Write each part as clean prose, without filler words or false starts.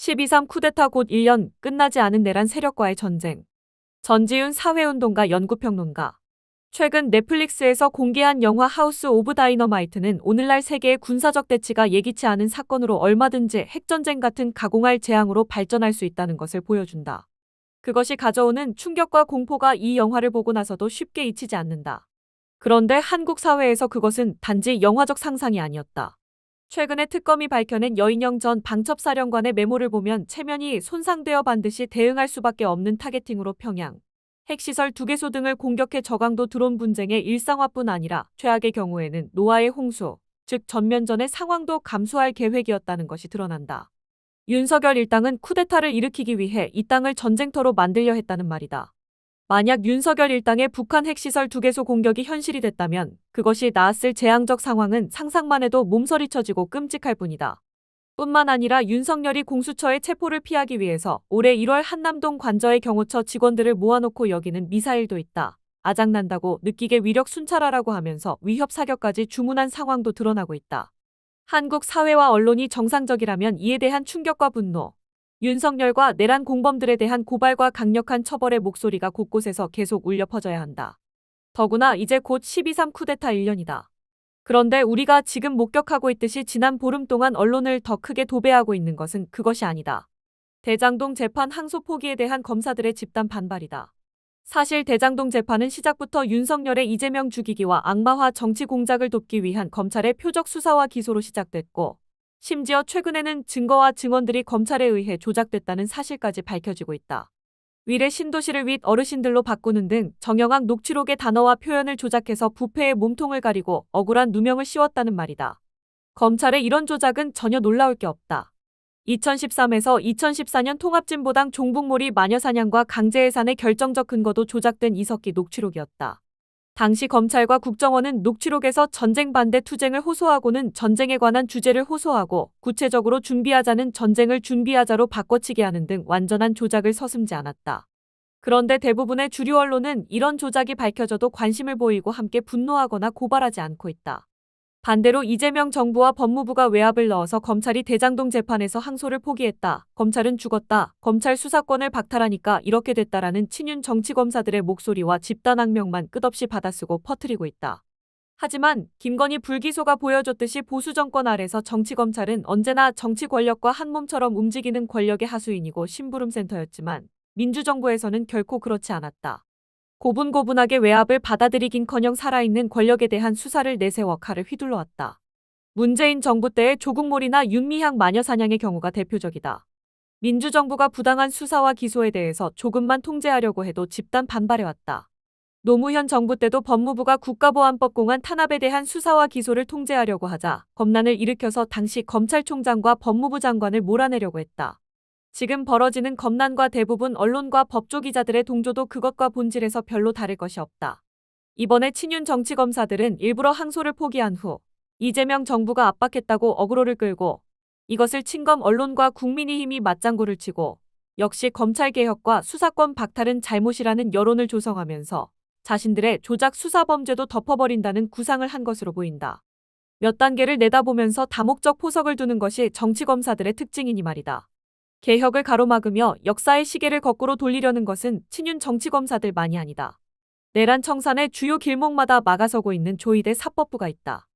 12.3 쿠데타 곧 1년 끝나지 않은 내란 세력과의 전쟁. 전지윤 사회운동가 연구평론가. 최근 넷플릭스에서 공개한 영화 하우스 오브 다이너마이트는 오늘날 세계의 군사적 대치가 예기치 않은 사건으로 얼마든지 핵전쟁 같은 가공할 재앙으로 발전할 수 있다는 것을 보여준다. 그것이 가져오는 충격과 공포가 이 영화를 보고 나서도 쉽게 잊히지 않는다. 그런데 한국 사회에서 그것은 단지 영화적 상상이 아니었다. 최근에 특검이 밝혀낸 여인영 전 방첩사령관의 메모를 보면 체면이 손상되어 반드시 대응할 수밖에 없는 타겟팅으로 평양, 핵시설 2개소 등을 공격해 저강도 드론 분쟁의 일상화뿐 아니라 최악의 경우에는 노아의 홍수, 즉 전면전의 상황도 감수할 계획이었다는 것이 드러난다. 윤석열 일당은 쿠데타를 일으키기 위해 이 땅을 전쟁터로 만들려 했다는 말이다. 만약 윤석열 일당의 북한 핵시설 2개소 공격이 현실이 됐다면 그것이 낳았을 재앙적 상황은 상상만 해도 몸서리 쳐지고 끔찍할 뿐이다. 뿐만 아니라 윤석열이 공수처의 체포를 피하기 위해서 올해 1월 한남동 관저의 경호처 직원들을 모아놓고 여기는 미사일도 있다. 아작난다고 느끼게 위력 순찰하라고 하면서 위협 사격까지 주문한 상황도 드러나고 있다. 한국 사회와 언론이 정상적이라면 이에 대한 충격과 분노, 윤석열과 내란 공범들에 대한 고발과 강력한 처벌의 목소리가 곳곳에서 계속 울려 퍼져야 한다. 더구나 이제 곧 12.3 쿠데타 1년이다. 그런데 우리가 지금 목격하고 있듯이 지난 보름 동안 언론을 더 크게 도배하고 있는 것은 그것이 아니다. 대장동 재판 항소 포기에 대한 검사들의 집단 반발이다. 사실 대장동 재판은 시작부터 윤석열의 이재명 죽이기와 악마화 정치 공작을 돕기 위한 검찰의 표적 수사와 기소로 시작됐고, 심지어 최근에는 증거와 증언들이 검찰에 의해 조작됐다는 사실까지 밝혀지고 있다. 위례 신도시를 윗 어르신들로 바꾸는 등 정영학 녹취록의 단어와 표현을 조작해서 부패의 몸통을 가리고 억울한 누명을 씌웠다는 말이다. 검찰의 이런 조작은 전혀 놀라울 게 없다. 2013에서 2014년 통합진보당 종북몰이 마녀사냥과 강제해산의 결정적 근거도 조작된 이석기 녹취록이었다. 당시 검찰과 국정원은 녹취록에서 전쟁 반대 투쟁을 호소하고는 전쟁에 관한 주제를 호소하고 구체적으로 준비하자는 전쟁을 준비하자로 바꿔치기 하는 등 완전한 조작을 서슴지 않았다. 그런데 대부분의 주류 언론은 이런 조작이 밝혀져도 관심을 보이고 함께 분노하거나 고발하지 않고 있다. 반대로 이재명 정부와 법무부가 외압을 넣어서 검찰이 대장동 재판에서 항소를 포기했다. 검찰은 죽었다. 검찰 수사권을 박탈하니까 이렇게 됐다라는 친윤 정치검사들의 목소리와 집단 악명만 끝없이 받아쓰고 퍼뜨리고 있다. 하지만 김건희 불기소가 보여줬듯이 보수 정권 아래서 정치검찰은 언제나 정치 권력과 한몸처럼 움직이는 권력의 하수인이고 심부름센터였지만 민주정부에서는 결코 그렇지 않았다. 고분고분하게 외압을 받아들이긴커녕 살아있는 권력에 대한 수사를 내세워 칼을 휘둘러왔다. 문재인 정부 때의 조국몰이나 윤미향 마녀사냥의 경우가 대표적이다. 민주정부가 부당한 수사와 기소에 대해서 조금만 통제하려고 해도 집단 반발해왔다. 노무현 정부 때도 법무부가 국가보안법 공안 탄압에 대한 수사와 기소를 통제하려고 하자 검난을 일으켜서 당시 검찰총장과 법무부 장관을 몰아내려고 했다. 지금 벌어지는 검난과 대부분 언론과 법조기자들의 동조도 그것과 본질에서 별로 다를 것이 없다. 이번에 친윤 정치검사들은 일부러 항소를 포기한 후 이재명 정부가 압박했다고 어그로를 끌고 이것을 친검 언론과 국민의힘이 맞장구를 치고 역시 검찰개혁과 수사권 박탈은 잘못이라는 여론을 조성하면서 자신들의 조작 수사 범죄도 덮어버린다는 구상을 한 것으로 보인다. 몇 단계를 내다보면서 다목적 포석을 두는 것이 정치검사들의 특징이니 말이다. 개혁을 가로막으며 역사의 시계를 거꾸로 돌리려는 것은 친윤 정치검사들만이 아니다. 내란 청산의 주요 길목마다 막아서고 있는 조희대 사법부가 있다.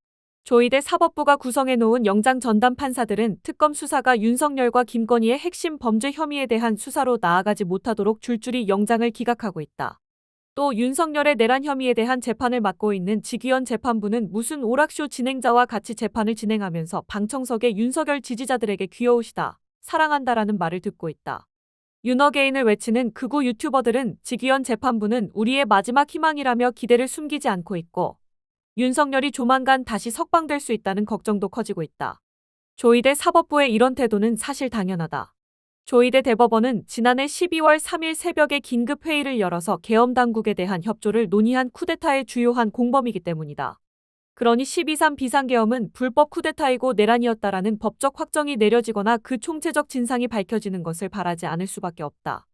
조희대 사법부가 구성해놓은 영장 전담 판사들은 특검 수사가 윤석열과 김건희의 핵심 범죄 혐의에 대한 수사로 나아가지 못하도록 줄줄이 영장을 기각하고 있다. 또 윤석열의 내란 혐의에 대한 재판을 맡고 있는 직위원 재판부는 무슨 오락쇼 진행자와 같이 재판을 진행하면서 방청석의 윤석열 지지자들에게 귀여우시다, 사랑한다라는 말을 듣고 있다. 윤어게인을 외치는 극우 유튜버들은 직위원 재판부는 우리의 마지막 희망이라며 기대를 숨기지 않고 있고 윤석열이 조만간 다시 석방될 수 있다는 걱정도 커지고 있다. 조희대 사법부의 이런 태도는 사실 당연하다. 조희대 대법원은 지난해 12월 3일 새벽에 긴급 회의를 열어서 계엄 당국에 대한 협조를 논의한 쿠데타의 주요한 공범이기 때문이다. 그러니 12.3 비상계엄은 불법 쿠데타이고 내란이었다라는 법적 확정이 내려지거나 그 총체적 진상이 밝혀지는 것을 바라지 않을 수밖에 없다.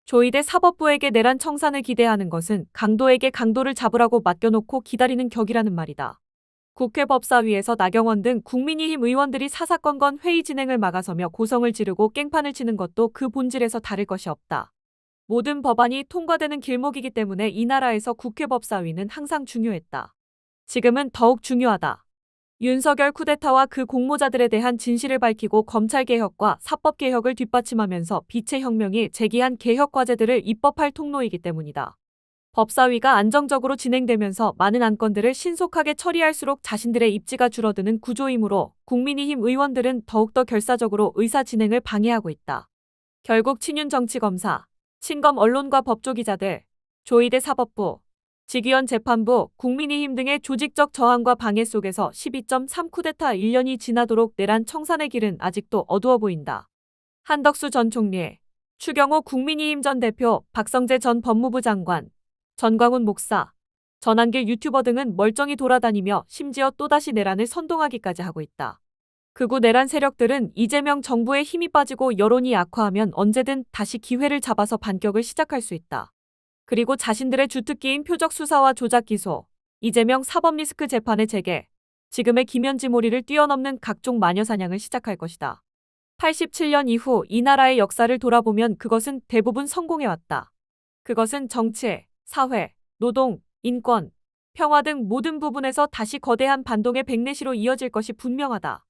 조희대 사법부에게 내란 청산을 기대하는 것은 강도에게 강도를 잡으라고 맡겨놓고 기다리는 격이라는 말이다. 국회 법사위에서 나경원 등 국민의힘 의원들이 사사건건 회의 진행을 막아서며 고성을 지르고 깽판을 치는 것도 그 본질에서 다를 것이 없다. 모든 법안이 통과되는 길목이기 때문에 이 나라에서 국회 법사위는 항상 중요했다. 지금은 더욱 중요하다. 윤석열 쿠데타와 그 공모자들에 대한 진실을 밝히고 검찰개혁과 사법개혁을 뒷받침하면서 빛의 혁명이 제기한 개혁 과제들을 입법할 통로이기 때문이다. 법사위가 안정적으로 진행되면서 많은 안건들을 신속하게 처리할수록 자신들의 입지가 줄어드는 구조이므로 국민의힘 의원들은 더욱더 결사적으로 의사 진행을 방해하고 있다. 결국 친윤 정치검사, 친검 언론과 법조기자들, 조희대 사법부, 직위원 재판부, 국민의힘 등의 조직적 저항과 방해 속에서 12.3 쿠데타 1년이 지나도록 내란 청산의 길은 아직도 어두워 보인다. 한덕수 전 총리, 추경호 국민의힘 전 대표, 박성재 전 법무부 장관, 전광훈 목사, 전한길 유튜버 등은 멀쩡히 돌아다니며 심지어 또다시 내란을 선동하기까지 하고 있다. 극우 내란 세력들은 이재명 정부에 힘이 빠지고 여론이 악화하면 언제든 다시 기회를 잡아서 반격을 시작할 수 있다. 그리고 자신들의 주특기인 표적 수사와 조작 기소, 이재명 사법 리스크 재판의 재개, 지금의 김현지 몰이를 뛰어넘는 각종 마녀 사냥을 시작할 것이다. 87년 이후 이 나라의 역사를 돌아보면 그것은 대부분 성공해왔다. 그것은 정치, 사회, 노동, 인권, 평화 등 모든 부분에서 다시 거대한 반동의 백내시로 이어질 것이 분명하다.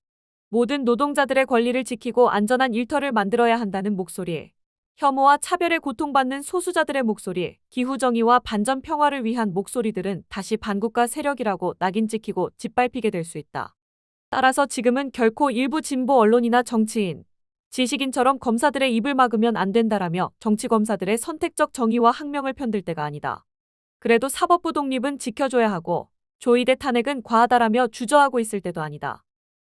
모든 노동자들의 권리를 지키고 안전한 일터를 만들어야 한다는 목소리, 혐오와 차별에 고통받는 소수자들의 목소리, 기후정의와 반전 평화를 위한 목소리들은 다시 반국가 세력이라고 낙인 찍히고 짓밟히게 될 수 있다. 따라서 지금은 결코 일부 진보 언론이나 정치인, 지식인처럼 검사들의 입을 막으면 안 된다라며 정치검사들의 선택적 정의와 항명을 편들 때가 아니다. 그래도 사법부 독립은 지켜줘야 하고 조희대 탄핵은 과하다라며 주저하고 있을 때도 아니다.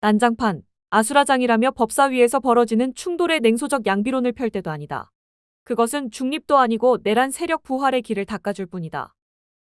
난장판, 아수라장이라며 법사위에서 벌어지는 충돌의 냉소적 양비론을 펼 때도 아니다. 그것은 중립도 아니고 내란 세력 부활의 길을 닦아줄 뿐이다.